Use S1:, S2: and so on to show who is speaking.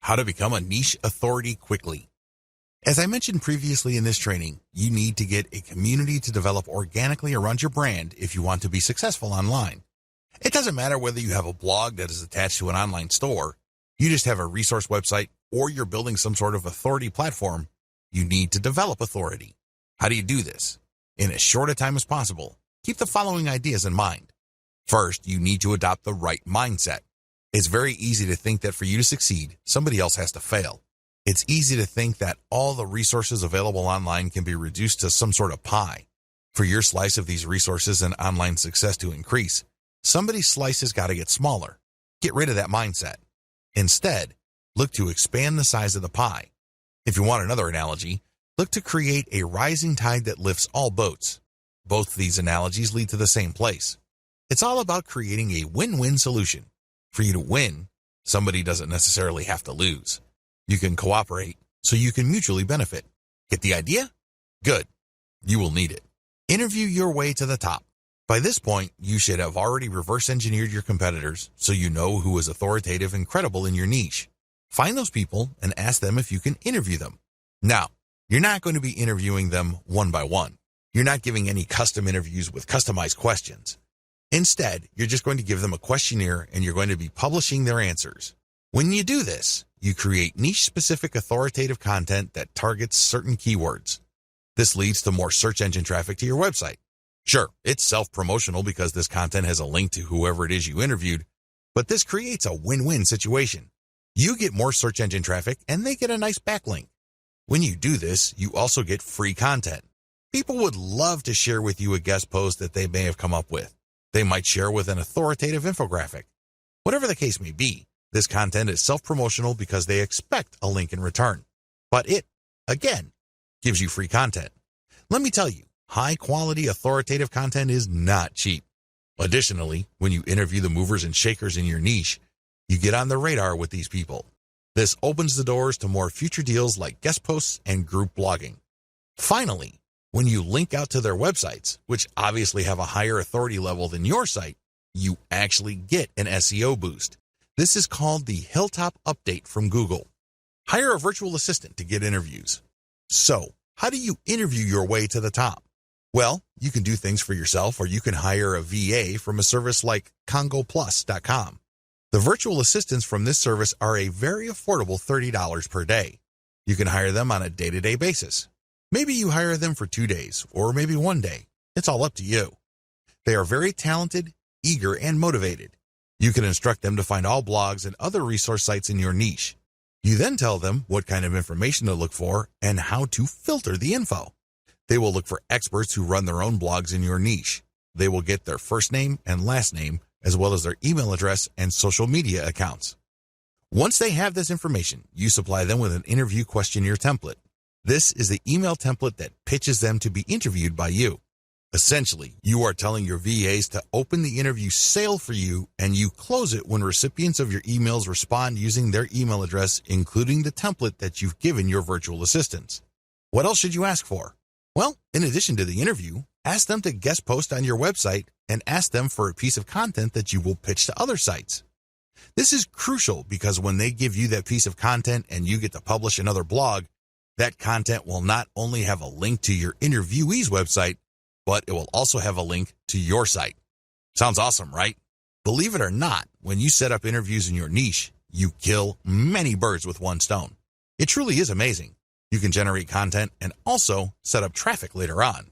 S1: how to become a niche authority quickly. As I mentioned previously in this training, you need to get a community to develop organically around your brand if you want to be successful online. It doesn't matter whether you have a blog that is attached to an online store, you just have a resource website, or you're building some sort of authority platform. You need to develop authority. How do you do this? In as short a time as possible, keep the following ideas in mind. First, you need to adopt the right mindset. It's very easy to think that for you to succeed, somebody else has to fail. It's easy to think that all the resources available online can be reduced to some sort of pie. For your slice of these resources and online success to increase, somebody's slice has got to get smaller. Get rid of that mindset. Instead, look to expand the size of the pie. If you want another analogy, look to create a rising tide that lifts all boats. Both these analogies lead to the same place. It's all about creating a win-win solution. For you to win, somebody doesn't necessarily have to lose. You can cooperate so you can mutually benefit. Get the idea? Good. You will need it. Interview your way to the top. By this point, you should have already reverse engineered your competitors so you know who is authoritative and credible in your niche. Find those people and ask them if you can interview them. Now, you're not going to be interviewing them one by one. You're not giving any custom interviews with customized questions. Instead, you're just going to give them a questionnaire and you're going to be publishing their answers. When you do this, you create niche-specific authoritative content that targets certain keywords. This leads to more search engine traffic to your website. Sure, it's self-promotional because this content has a link to whoever it is you interviewed, but this creates a win-win situation. You get more search engine traffic and they get a nice backlink. When you do this, you also get free content. People would love to share with you a guest post that they may have come up with. They might share with an authoritative infographic. Whatever the case may be, this content is self-promotional because they expect a link in return. But it, again, gives you free content. Let me tell you, high-quality authoritative content is not cheap. Additionally, when you interview the movers and shakers in your niche, you get on the radar with these people. This opens the doors to more future deals like guest posts and group blogging. Finally, when you link out to their websites, which obviously have a higher authority level than your site, you actually get an SEO boost. This is called the Hilltop Update from Google. Hire a virtual assistant to get interviews. So, how do you interview your way to the top? Well, you can do things for yourself, or you can hire a VA from a service like CongoPlus.com. The virtual assistants from this service are a very affordable $30 per day. You can hire them on a day-to-day basis. Maybe you hire them for 2 days, or maybe 1 day. It's all up to you. They are very talented, eager, and motivated. You can instruct them to find all blogs and other resource sites in your niche. You then tell them what kind of information to look for and how to filter the info. They will look for experts who run their own blogs in your niche. They will get their first name and last name, as well as their email address and social media accounts. Once they have this information, you supply them with an interview questionnaire template. This is the email template that pitches them to be interviewed by you. Essentially, you are telling your VAs to open the interview sale for you, and you close it when recipients of your emails respond using their email address, including the template that you've given your virtual assistants. What else should you ask for? Well, in addition to the interview, ask them to guest post on your website and ask them for a piece of content that you will pitch to other sites. This is crucial because when they give you that piece of content and you get to publish another blog, that content will not only have a link to your interviewee's website, but it will also have a link to your site. Sounds awesome, right? Believe it or not, when you set up interviews in your niche, you kill many birds with one stone. It truly is amazing. You can generate content and also set up traffic later on.